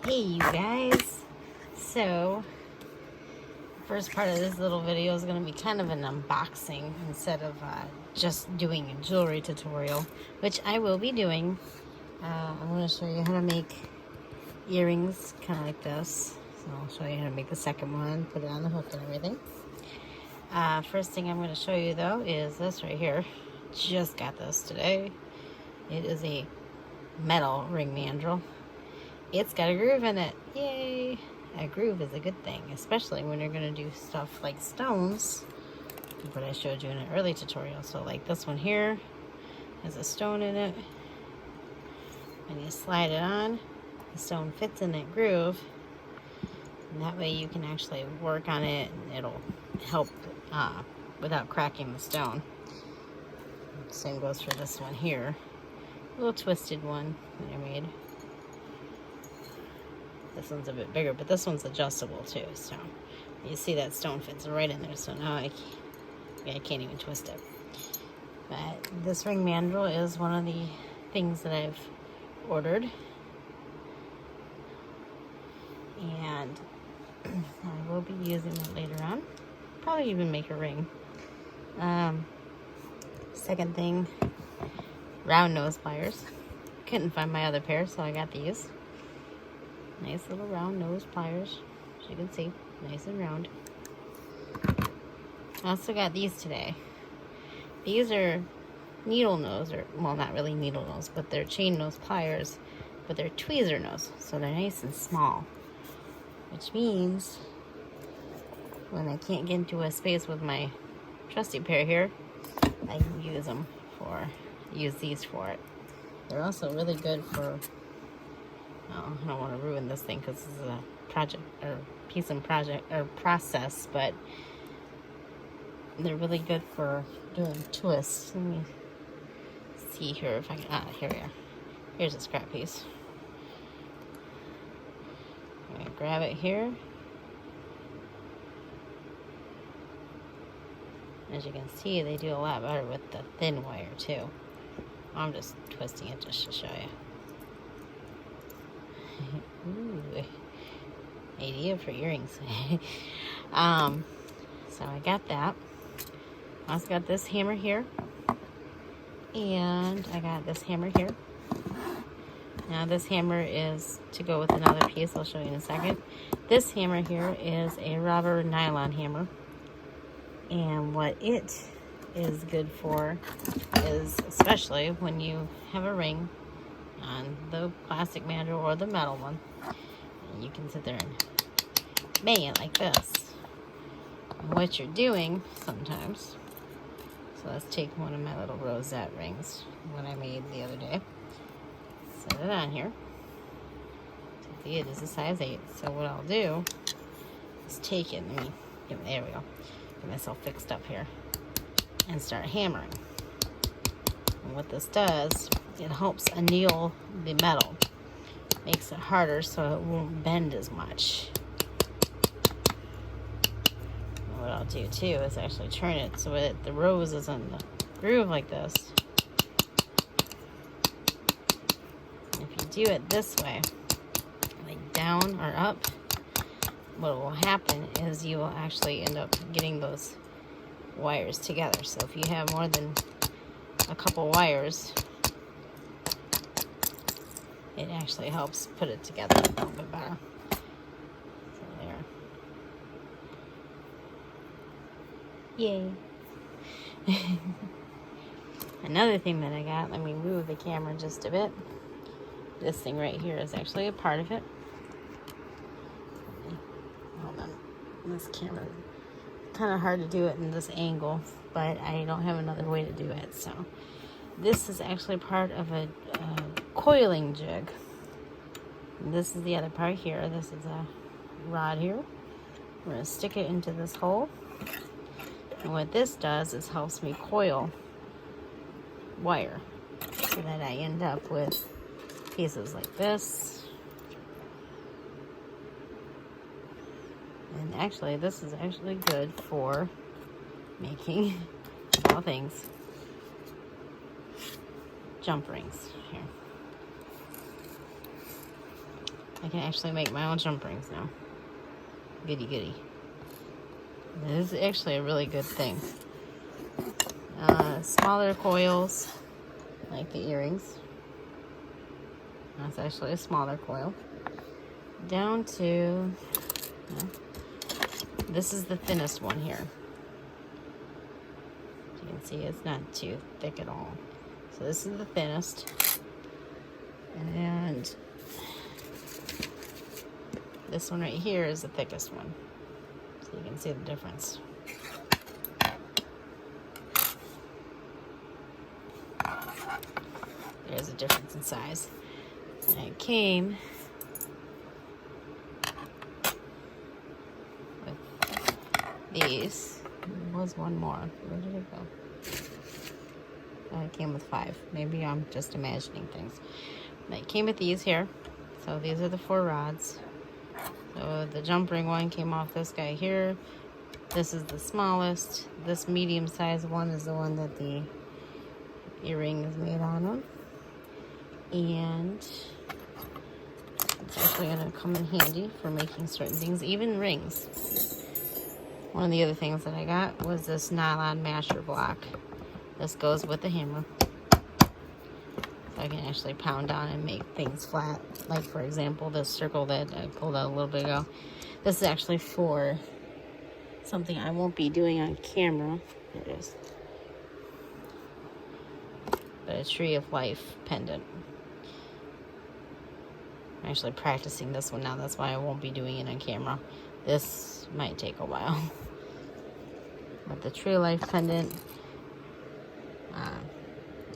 Hey you guys, so first part of this little video is going to be kind of an unboxing instead of just doing a jewelry tutorial, which I will be doing. I'm going to show you how to make earrings kind of like this. So I'll show you how to make the second one, put it on the hook and everything. First thing I'm going to show you though is this right here. Just got this today. It is a metal ring mandrel. It's got a groove in it. Yay! A groove is a good thing, especially when you're going to do stuff like stones, what I showed you in an early tutorial. So like this one here has a stone in it. When you slide it on, the stone fits in that groove. And that way you can actually work on it and it'll help without cracking the stone. Same goes for this one here. A little twisted one that I made. This one's a bit bigger, but this one's adjustable too. So you see that stone fits right in there. So now I can't even twist it. But this ring mandrel is one of the things that I've ordered. And I will be using it later on. Probably even make a ring. Second thing, round nose pliers. Couldn't find my other pair, so I got these. Nice little round nose pliers, as you can see, nice and round. I also got these today. These are needle nose, or well, not really needle nose, but they're chain nose pliers, but they're tweezer nose, so they're nice and small. Which means when I can't get into a space with my trusty pair here, I can use these for it. They're also really good for, oh, I don't want to ruin this thing because this is a project or piece and project or process, but they're really good for doing twists. Let me see here if I can, here we are. Here's a scrap piece. I'm going to grab it here. As you can see, they do a lot better with the thin wire too. I'm just twisting it just to show you. Ooh, idea for earrings. So I got that. I also got this hammer here. And I got this hammer here. Now this hammer is to go with another piece. I'll show you in a second. This hammer here is a rubber nylon hammer. And what it is good for is, especially when you have a ring on the plastic mandrel or the metal one, and you can sit there and bang it like this. And what you're doing sometimes, so let's take one of my little rosette rings, one I made the other day, set it on here. See, it is a size 8, so what I'll do is take it, there we go, get myself fixed up here, and start hammering. And what this does, it helps anneal the metal. Makes it harder so it won't bend as much. And what I'll do too is actually turn it so that the rose is in the groove like this. And if you do it this way, like down or up, what will happen is you will actually end up getting those wires together. So if you have more than a couple wires, it actually helps put it together a little bit better. So there. Yay. Another thing that I got, let me move the camera just a bit. This thing right here is actually a part of it. Hold on. This camera, kind of hard to do it in this angle, but I don't have another way to do it. So this is actually part of a coiling jig. And this is the other part here. This is a rod here. We're going to stick it into this hole. And what this does is helps me coil wire so that I end up with pieces like this. And actually, this is actually good for making, of all things, jump rings here. I can actually make my own jump rings now. Goody goody. This is actually a really good thing. Smaller coils, like the earrings. That's actually a smaller coil. Down to, this is the thinnest one here. As you can see, it's not too thick at all. So this is the thinnest. And this one right here is the thickest one. So you can see the difference. There's a difference in size. And it came with these. There was one more. Where did it go? It came with 5. Maybe I'm just imagining things. But it came with these here. So these are the 4 rods. So the jump ring one came off this guy here. This is the smallest. This medium-sized one is the one that the earring is made out of. And it's actually going to come in handy for making certain things, even rings. One of the other things that I got was this nylon masher block. This goes with the hammer. So I can actually pound on and make things flat. Like, for example, this circle that I pulled out a little bit ago. This is actually for something I won't be doing on camera. There it is. But a Tree of Life pendant. I'm actually practicing this one now. That's why I won't be doing it on camera. This might take a while. But the Tree of Life pendant,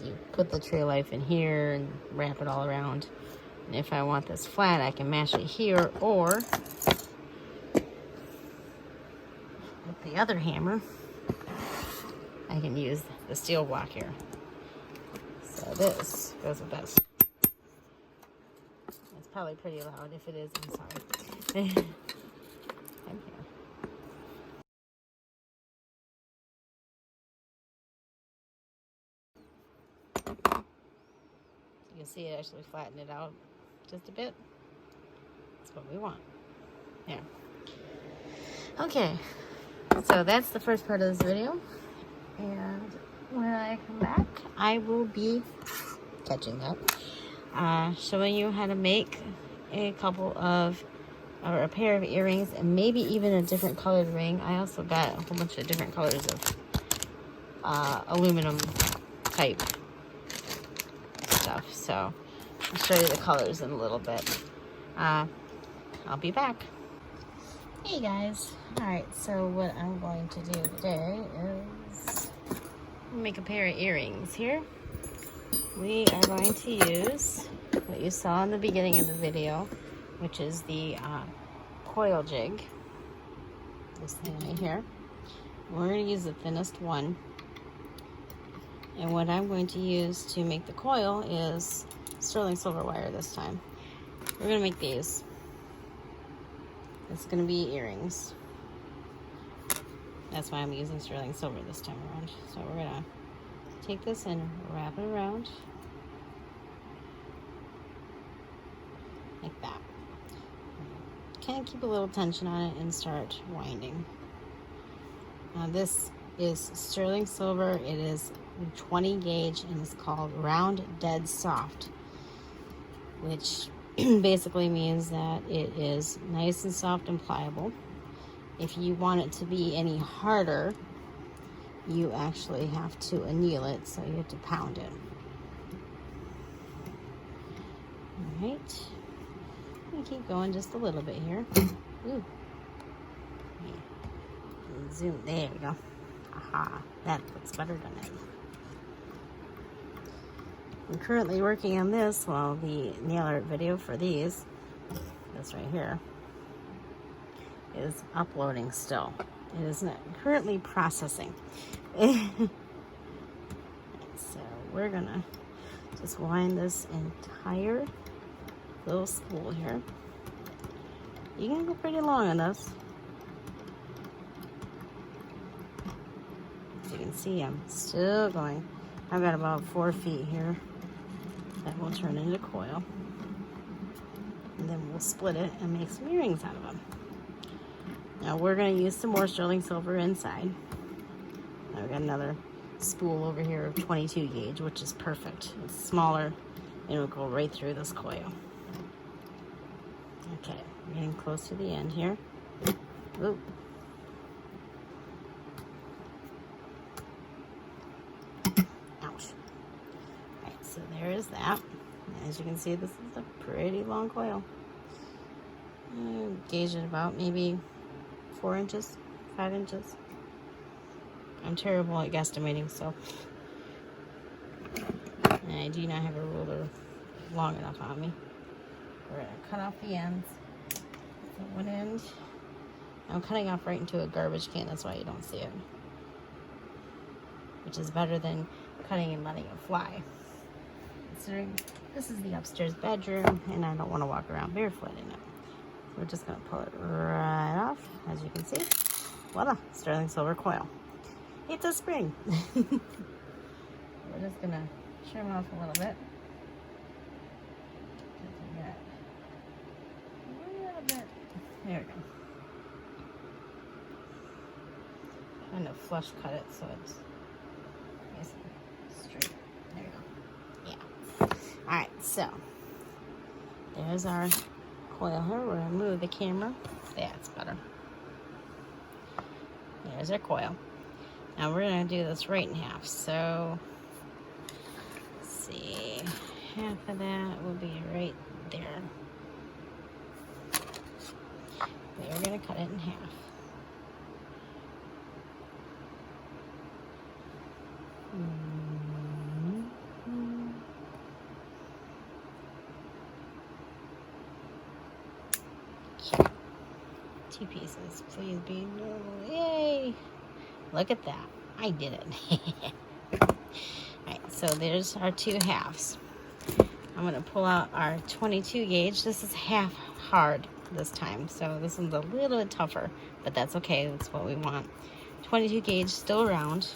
you put the Tree of Life in here and wrap it all around. And if I want this flat, I can mash it here, or with the other hammer, I can use the steel block here. So this goes with this. It's probably pretty loud. If it is, I'm sorry. I'm here. You can see it actually flatten it out just a bit. That's what we want. There. Okay. So that's the first part of this video. And when I come back, I will be catching up. Showing you how to make a pair of earrings, and maybe even a different colored ring. I also got a whole bunch of different colors of aluminum type stuff, so I'll show you the colors in a little bit. I'll be back. Hey guys. Alright, so what I'm going to do today is make a pair of earrings here. We are going to use what you saw in the beginning of the video, which is the coil jig. This thing right here. We're going to use the thinnest one. And what I'm going to use to make the coil is sterling silver wire this time. We're going to make these. It's going to be earrings. That's why I'm using sterling silver this time around. So we're going to take this and wrap it around like that. Kind of keep a little tension on it and start winding. Now this is sterling silver. It is 20 gauge and it's called Round Dead Soft, which basically means that it is nice and soft and pliable. If you want it to be any harder, you actually have to anneal it, so you have to pound it. Alright, I'm gonna keep going just a little bit here. Ooh. Zoom, there we go. Aha, that looks better, doesn't it? I'm currently working on this while the nail art video for these, this right here, is uploading still. It is not currently processing. So we're gonna just wind this entire little spool here. You can go pretty long on this. As you can see, I'm still going. I've got about 4 feet here that will turn into coil. And then we'll split it and make some earrings out of them. Now we're going to use some more sterling silver inside. I've got another spool over here of 22 gauge, which is perfect. It's smaller and it'll go right through this coil. Okay, we're getting close to the end here. Ooh. Ouch. Alright, so there is that. As you can see, this is a pretty long coil. Gauge it about maybe 4 inches, 5 inches. I'm terrible at guesstimating, so. And I do not have a ruler long enough on me. We're going to cut off the ends. So one end, I'm cutting off right into a garbage can, that's why you don't see it. Which is better than cutting and letting it fly. Considering this is the upstairs bedroom, and I don't want to walk around barefoot in it. So we're just going to pull it right off, as you can see. Voila, sterling silver coil. It's a spring. We're just going to trim off a little bit. There we go. Kind of flush cut it so it's nice and straight. There you go. Yeah. Alright, so there's our coil here. We're going to move the camera. That's better. There's our coil. Now we're going to do this right in half. So, let's see. Half of that will be right there. We're going to cut it in half. Two pieces. Please be normal. Yay! Look at that. I did it. Alright, so there's our two halves. I'm going to pull out our 22 gauge. This is half hard this time, so this one's a little bit tougher, but that's okay. That's what we want. 22 gauge, still round.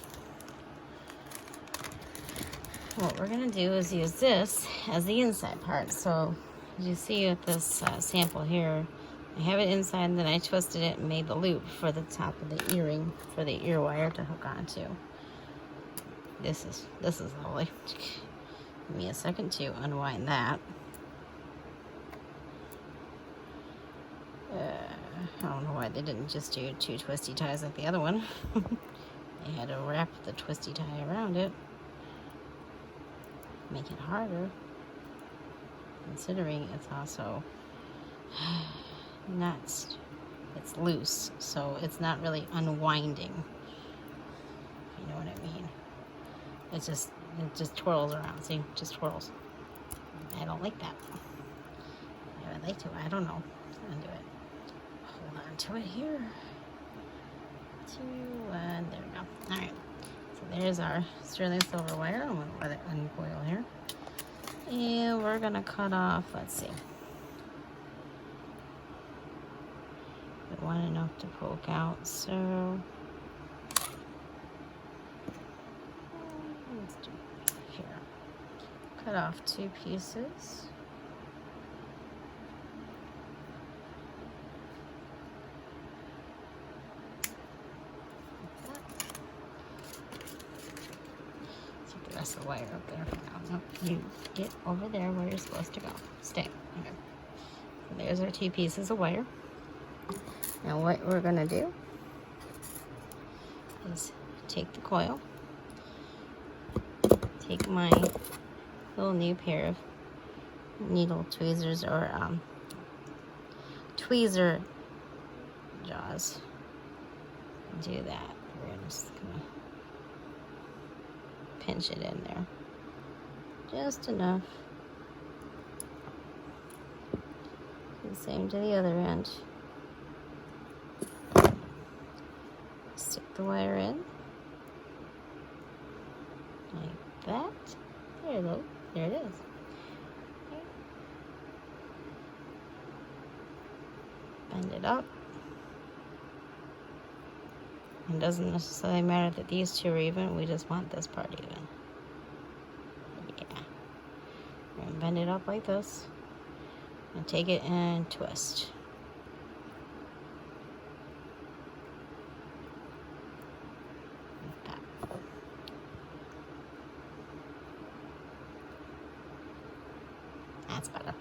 What we're going to do is use this as the inside part. So as you see with this sample here, I have it inside and then I twisted it and made the loop for the top of the earring for the ear wire to hook onto. This is lovely. Give me a second to unwind that. I don't know why they didn't just do two twisty ties like the other one. They had to wrap the twisty tie around it. Make it harder. Considering it's also it's loose, so it's not really unwinding. You know what I mean? It just twirls around. See, it just twirls. I don't like that. I would like to. I don't know. I'm gonna do it. Hold on to it here. And there we go. All right. So there's our sterling silver wire. I'm gonna let it uncoil here, and we're gonna cut off. Let's see. We want enough to poke out, so let's do here. Cut off two pieces. Take the rest of the wire up there for now. Nope, you get over there where you're supposed to go. Stay. Okay. So there's our two pieces of wire. Now what we're going to do is take the coil, take my little new pair of needle tweezers or tweezer jaws, do that. We're just going to pinch it in there, just enough. Do the same to the other end. Stick the wire in like that. There you go. There it is. Okay. Bend it up. It doesn't necessarily matter that these two are even. We just want this part even. Yeah. We're gonna bend it up like this, and take it and twist. Like that. That's better.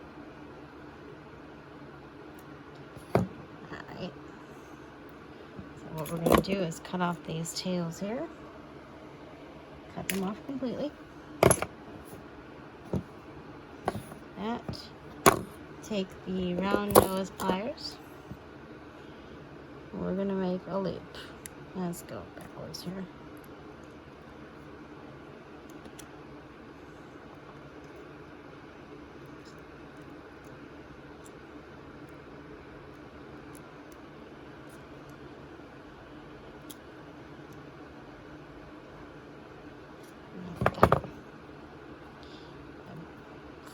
Alright. So what we're going to do is cut off these tails here. Cut them off completely. That. Take the round nose pliers. We're going to make a loop. Let's go backwards here.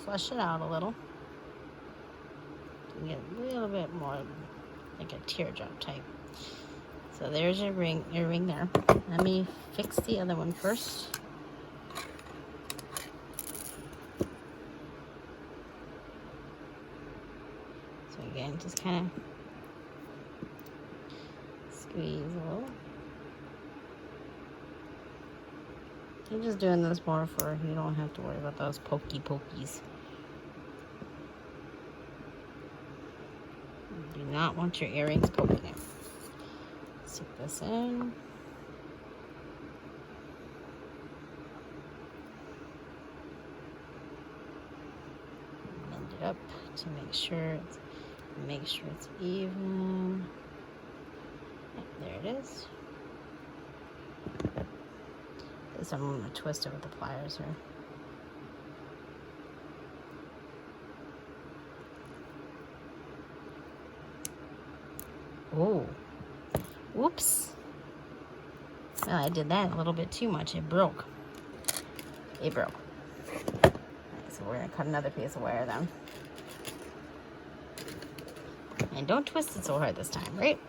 Flush it out a little. Get a little bit more like a teardrop type. So there's your ring there. Let me fix the other one first. So again, just kind of squeeze a little. I'm just doing this more for you don't have to worry about those pokies. You do not want your earrings poking in. Stick this in. Bend it up to make sure it's even. Yep, there it is. This I'm going to twist it with the pliers here. Oh, whoops. Well, I did that a little bit too much. It broke. Alright, so we're going to cut another piece of wire then. And don't twist it so hard this time, right?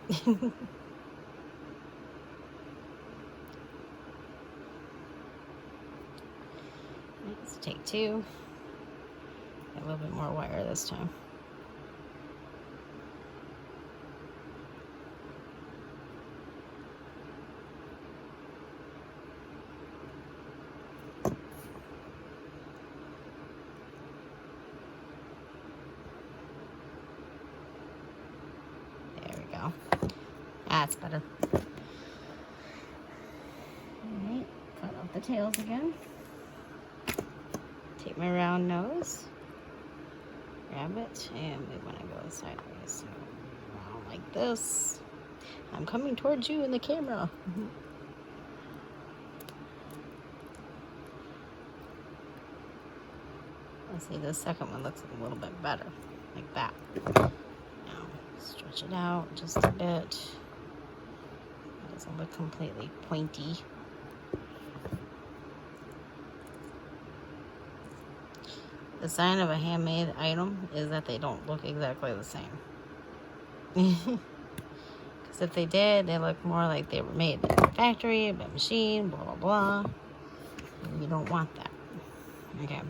Let's take two. Get a little bit more wire this time. That's better. Alright, cut off the tails again. Take my round nose, grab it, and we want to go sideways. So, around like this. I'm coming towards you in the camera. Let's see, the second one looks a little bit better, like that. Now, stretch it out just a bit. Doesn't look completely pointy. The sign of a handmade item is that they don't look exactly the same. Because if they did, they look more like they were made in a factory, by machine, blah, blah, blah. And you don't want that. Okay.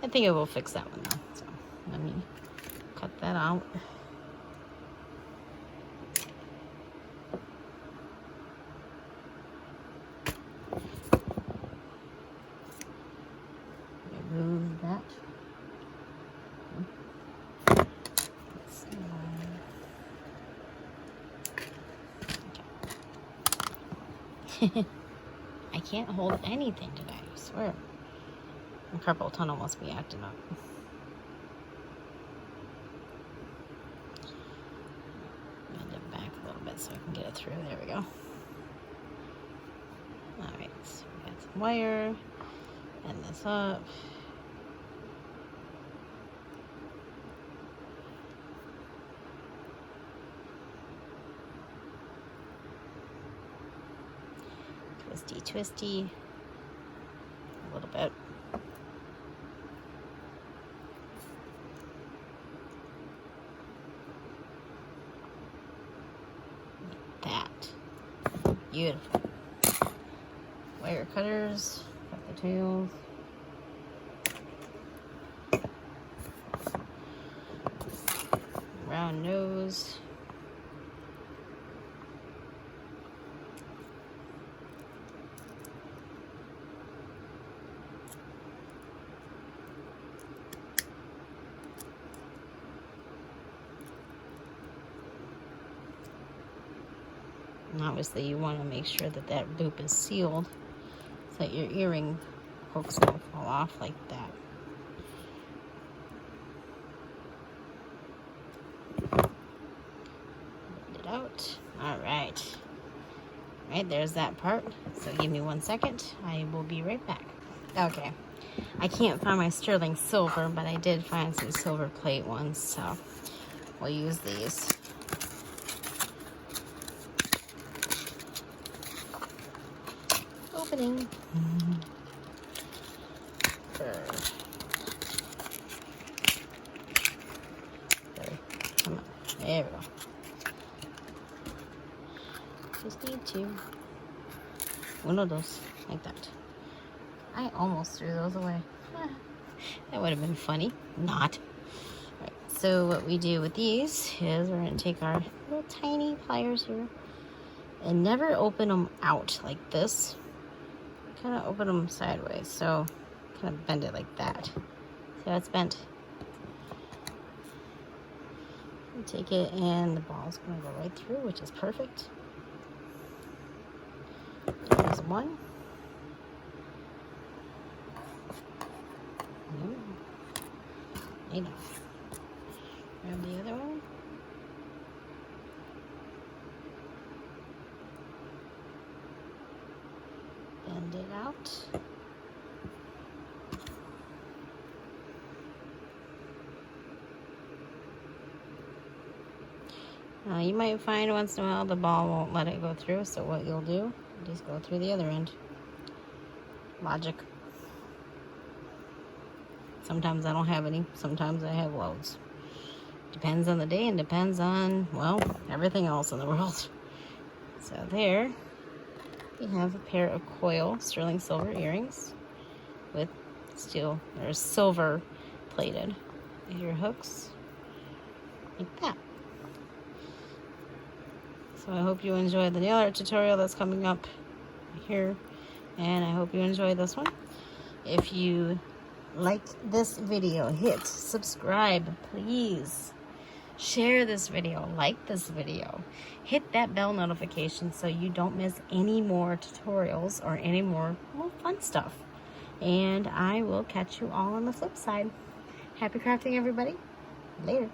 I think it will fix that one though. So let me cut that out. Remove that. Okay. I can't hold anything today, I swear. My carpal tunnel must be acting up. Bend it back a little bit so I can get it through. There we go. Alright, so we got some wire. Bend this up. Twisty, twisty. A little bit. Like that. Beautiful. Wire cutters. Cut the tails. round nose. And obviously you want to make sure that that loop is sealed so that your earring hooks don't fall off like that. Blend it out. Alright. Alright, there's that part. So give me 1 second. I will be right back. Okay. I can't find my sterling silver, but I did find some silver plate ones, so we'll use these. Opening. Come on. There we go. Just need to. One of those, like that. I almost threw those away. That would have been funny. Not. Right, so what we do with these is we're going to take our little tiny pliers here and never open them out like this. Kind of open them sideways. So kind of bend it like that. So it's bent. You take it and the ball's going to go right through, which is perfect. There's one. Grab the other one. Bend it out. Now you might find once in a while the ball won't let it go through, so what you'll do, just go through the other end. Logic. Sometimes I don't have any, sometimes I have loads. Depends on the day and depends on, well, everything else in the world. So there, we have a pair of coil sterling silver earrings with steel, or silver plated ear hooks, like that. So I hope you enjoyed the nail art tutorial that's coming up here, and I hope you enjoyed this one. If you liked this video, hit subscribe, please. Share this video, like this video, hit that bell notification so you don't miss any more tutorials or any more fun stuff. And I will catch you all on the flip side. Happy crafting, everybody. Later.